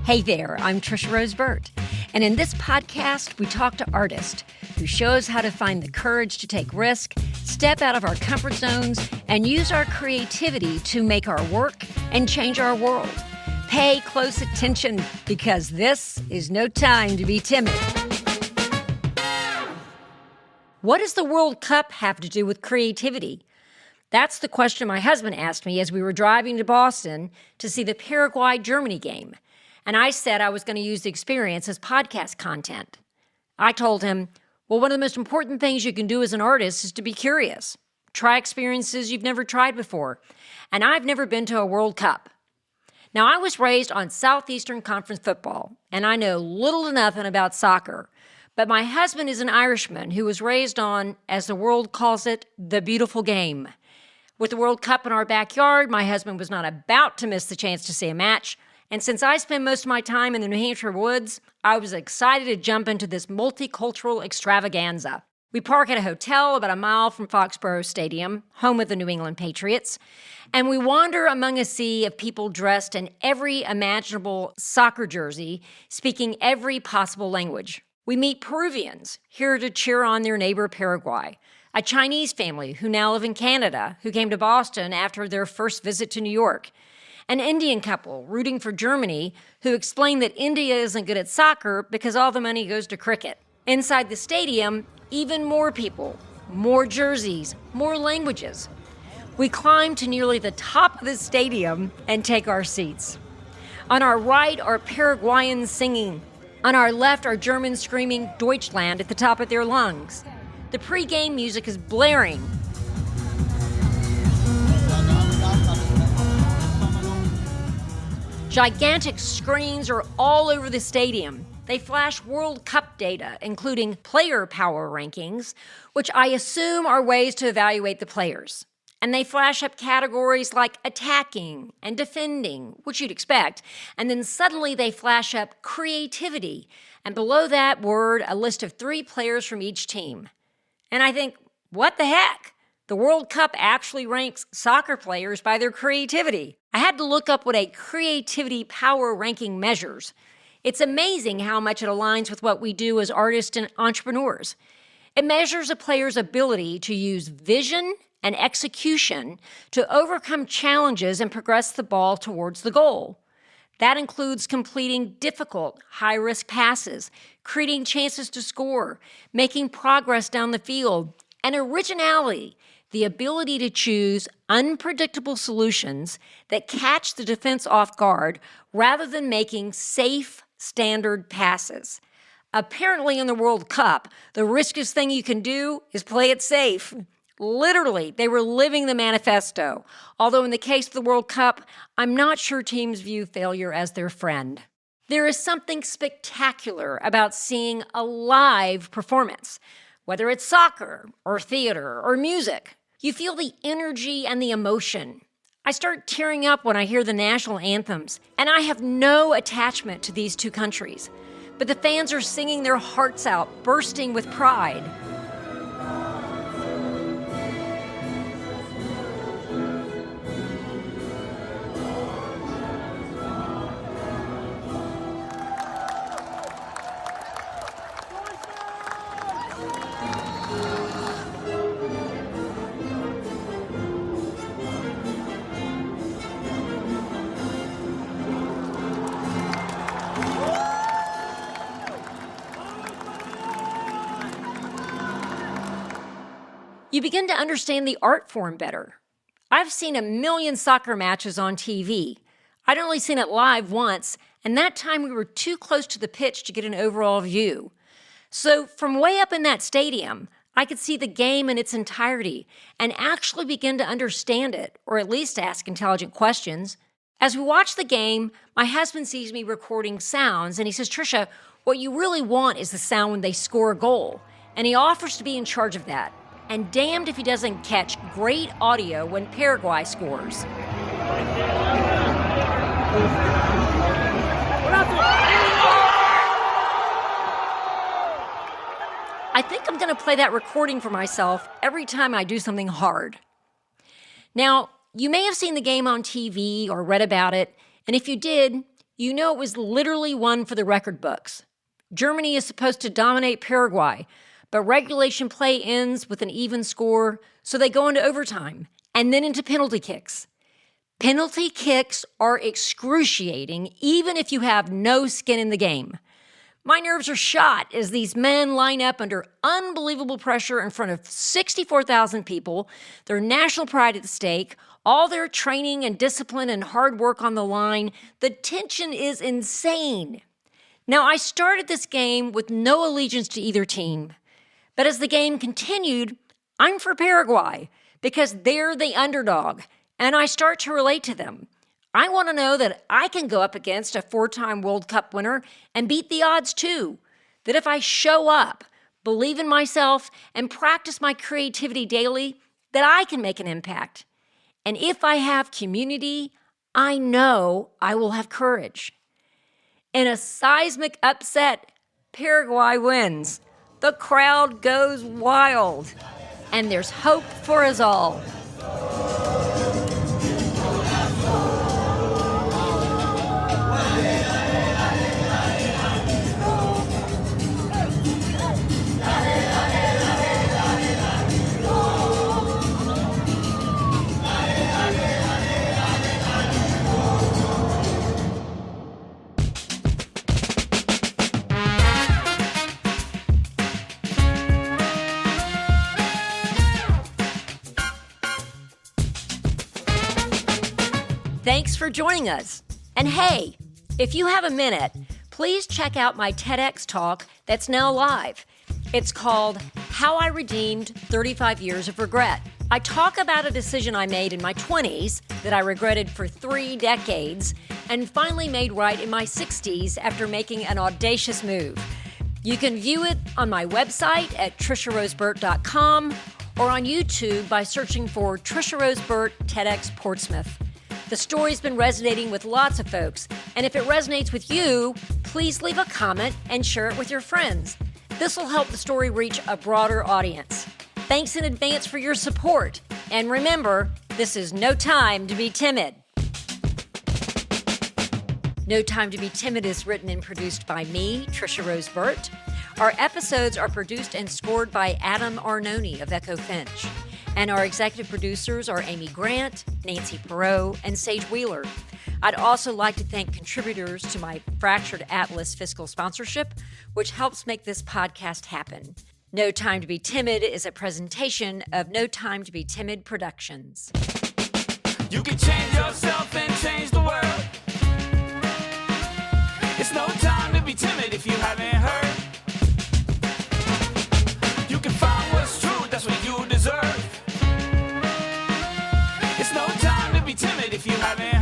Hey there, I'm Trisha Rose Burt, and in this podcast, we talk to artists who show us how to find the courage to take risk, step out of our comfort zones, and use our creativity to make our work and change our world. Pay close attention because this is no time to be timid. What does the World Cup have to do with creativity? That's the question my husband asked me as we were driving to Boston to see the Paraguay Germany game. And I said I was going to use the experience as podcast content. I told him, well, one of the most important things you can do as an artist is to be curious. Try experiences you've never tried before. And I've never been to a World Cup. Now, I was raised on Southeastern Conference football, and I know little to nothing about soccer. But my husband is an Irishman who was raised on, as the world calls it, the beautiful game. With the World Cup in our backyard, my husband was not about to miss the chance to see a match. And since I spend most of my time in the New Hampshire woods, I was excited to jump into this multicultural extravaganza. We park at a hotel about a mile from Foxboro Stadium, home of the New England Patriots, and we wander among a sea of people dressed in every imaginable soccer jersey, speaking every possible language. We meet Peruvians, here to cheer on their neighbor Paraguay, a Chinese family who now live in Canada, who came to Boston after their first visit to New York, an Indian couple rooting for Germany who explained that India isn't good at soccer because all the money goes to cricket. Inside the stadium, even more people, more jerseys, more languages. We climb to nearly the top of the stadium and take our seats. On our right are Paraguayans singing. On our left are Germans screaming Deutschland at the top of their lungs. The pre-game music is blaring. Gigantic screens are all over the stadium. They flash World Cup data, including player power rankings, which I assume are ways to evaluate the players. And they flash up categories like attacking and defending, which you'd expect. And then suddenly they flash up creativity. And below that word, a list of 3 players from each team. And I think, what the heck? The World Cup actually ranks soccer players by their creativity. I had to look up what a creativity power ranking measures. It's amazing how much it aligns with what we do as artists and entrepreneurs. It measures a player's ability to use vision and execution to overcome challenges and progress the ball towards the goal. That includes completing difficult, high-risk passes, creating chances to score, making progress down the field, and originality, the ability to choose unpredictable solutions that catch the defense off guard rather than making safe, standard passes. Apparently in the World Cup, the riskiest thing you can do is play it safe. Literally, they were living the manifesto. Although in the case of the World Cup, I'm not sure teams view failure as their friend. There is something spectacular about seeing a live performance, whether it's soccer or theater or music. You feel the energy and the emotion. I start tearing up when I hear the national anthems, and I have no attachment to these 2 countries. But the fans are singing their hearts out, bursting with pride. You begin to understand the art form better. I've seen a million soccer matches on TV. I'd only seen it live once, and that time we were too close to the pitch to get an overall view. So from way up in that stadium, I could see the game in its entirety and actually begin to understand it, or at least ask intelligent questions. As we watch the game, my husband sees me recording sounds, and he says, Trisha, what you really want is the sound when they score a goal. And he offers to be in charge of that. And damned if he doesn't catch great audio when Paraguay scores. I think I'm going to play that recording for myself every time I do something hard. Now, you may have seen the game on TV or read about it, and if you did, you know it was literally one for the record books. Germany is supposed to dominate Paraguay, but regulation play ends with an even score, so they go into overtime and then into penalty kicks. Penalty kicks are excruciating, even if you have no skin in the game. My nerves are shot as these men line up under unbelievable pressure in front of 64,000 people, their national pride at stake, all their training and discipline and hard work on the line. The tension is insane. Now, I started this game with no allegiance to either team, but as the game continued, I'm for Paraguay because they're the underdog, and I start to relate to them. I want to know that I can go up against a 4-time World Cup winner and beat the odds too. That if I show up, believe in myself, and practice my creativity daily, that I can make an impact. And if I have community, I know I will have courage. In a seismic upset, Paraguay wins. The crowd goes wild. And there's hope for us all. Thanks for joining us. And hey, if you have a minute, please check out my TEDx talk that's now live. It's called How I Redeemed 35 Years of Regret. I talk about a decision I made in my 20s that I regretted for 3 decades and finally made right in my 60s after making an audacious move. You can view it on my website at TrishaRoseBurt.com or on YouTube by searching for Trisha Rose Burt TEDx Portsmouth. The story's been resonating with lots of folks, and if it resonates with you, please leave a comment and share it with your friends. This will help the story reach a broader audience. Thanks in advance for your support. And remember, this is no time to be timid. No Time to Be Timid is written and produced by me, Trisha Rose Burt. Our episodes are produced and scored by Adam Arnone of Echo Finch. And our executive producers are Amy Grant, Nancy Perot, and Sage Wheeler. I'd also like to thank contributors to my Fractured Atlas fiscal sponsorship, which helps make this podcast happen. No Time to Be Timid is a presentation of No Time to Be Timid Productions. You can change yourself and change the world. It's no time to be timid if you haven't heard. You can find what's true, that's what you deserve. It's no time to be timid if you haven't